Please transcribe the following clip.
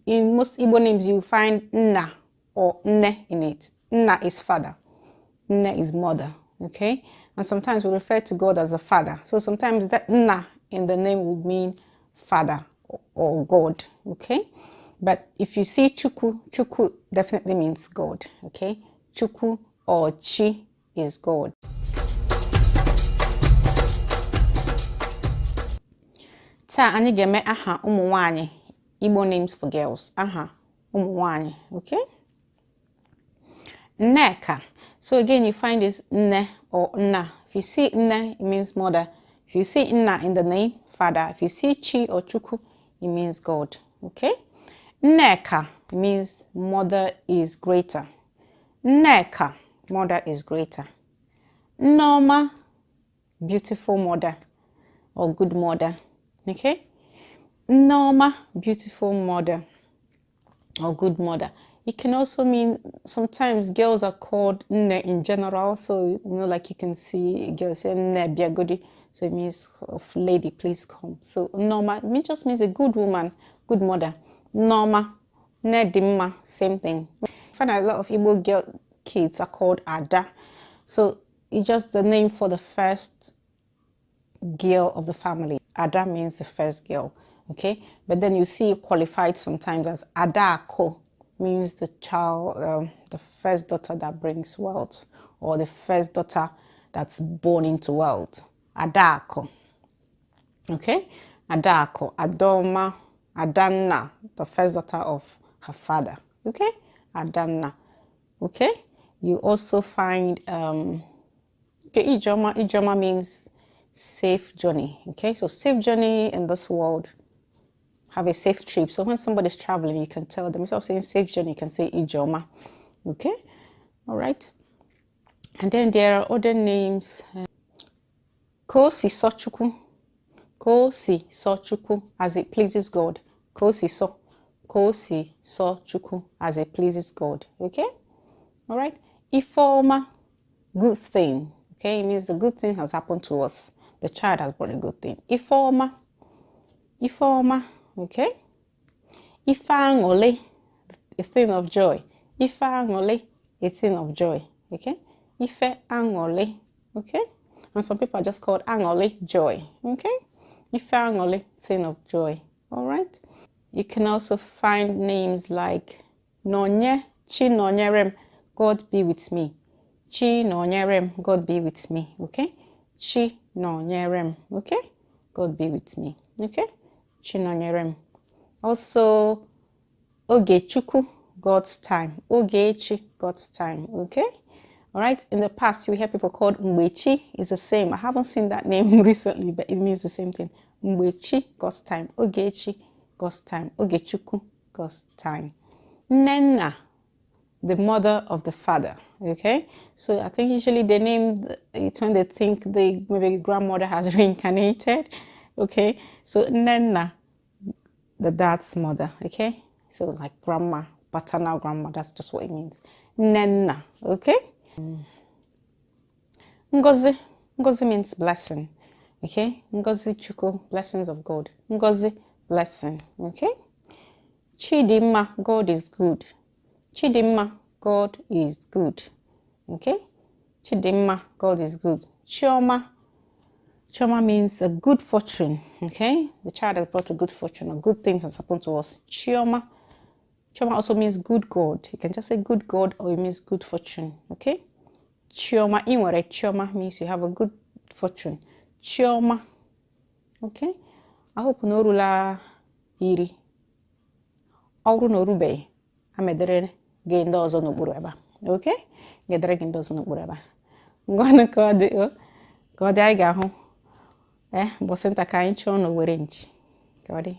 in most Igbo names, you find Nna or Nne in it. Nna is father. Nne is mother. Okay? And sometimes we refer to God as a father. So sometimes that Nna in the name would mean father or God. Okay? But if you see Chukwu, Chukwu definitely means God. Okay? Chukwu or Chi is God. Ta anyị ga-eme aha ụmụ nwanyị, Igbo names for girls. Aha ụmụ nwanyị. Okay? Nneka. So again, you find this Nne or Nna. If you see Nne, it means mother. If you see Nna in the name, father. If you see Chi or Chukwu, it means God. Okay? Nneka means mother is greater. Nneka, mother is greater. Nneoma, beautiful mother or good mother. Okay? Nneoma, beautiful mother or good mother. It can also mean, sometimes girls are called Nne in general. So, you know, like you can see girls say Nne Biagodi. So it means of lady, please come. So Nneoma, it just means a good woman, good mother. Nneoma, Chidimma, same thing. I find that a lot of Igbo girl kids are called Ada. So it's just the name for the first girl of the family. Ada means the first girl. Okay? But then you see it qualified sometimes as Adaku. Means the child, the first daughter that brings wealth, or the first daughter that's born into wealth. Adaku. Okay? Adaku, Adaoma, Adanna, the first daughter of her father. Okay? Adanna. Okay? You also find, okay, Ijeoma means safe journey. Okay? So safe journey in this world. Have a safe trip. So when somebody's traveling, you can tell them, instead of saying safe journey, you can say Ijeoma. Okay? All right. And then there are other names. Kosi Sochukwu. Kosi Sochukwu, as it pleases God. Kosi Sochukwu, as it pleases God. Okay? All right. Ifeoma, good thing. Okay? It means the good thing has happened to us. The child has brought a good thing. Ifeoma. Okay? Ifeanole, a thing of joy. Ifeanole, a thing of joy. Okay? Ifeanole. Okay? And some people are just called Angole, joy. Okay? Ifeanole, thing of joy. Alright? You can also find names like Nonye, Chinonyerem, God be with me. Chinonyerem, God be with me. Okay? Chinonyerem. Okay? God be with me. Okay? Chinonyerem. Also, Ogechukwu, God's time. Ogechi, God's time. Okay? All right? In the past, you hear people called Mgbechi. It's the same. I haven't seen that name recently, but it means the same thing. Mgbechi, God's time. Ogechi, God's time. Ogechukwu, God's time. Nneka, the mother of the father. Okay? So I think usually they name it when they think maybe grandmother has reincarnated. Okay? So Nneka, the dad's mother. Okay? So like grandma, paternal grandma, that's just what it means. Nneka. Okay? Ngozi. Ngozi means blessing. Okay? Ngozi Chukwu, blessings of God. Ngozi, blessing. Okay? Chidinma, God is good. Chidinma, God is good. Okay? Chidinma, God is good. Chioma. Chioma means a good fortune. Okay? The child has brought a good fortune, or good things has happened to us. Chioma. Chioma also means good God. You can just say good God, or it means good fortune. Okay? Chioma, inwere Chioma means you have a good fortune. Chioma. Okay? I hope no rula iri. Ọrụ na orube amedere gị ndị ọzọ n'okpuru ebe. Okay? Gedere gị ndị ọzọ n'okpuru ebe. Ngwanụ ka ọ dị anyị ga-ahụ. Bọsị nta ka anyị chọọ n'Owere nchi. Ka ọ dị.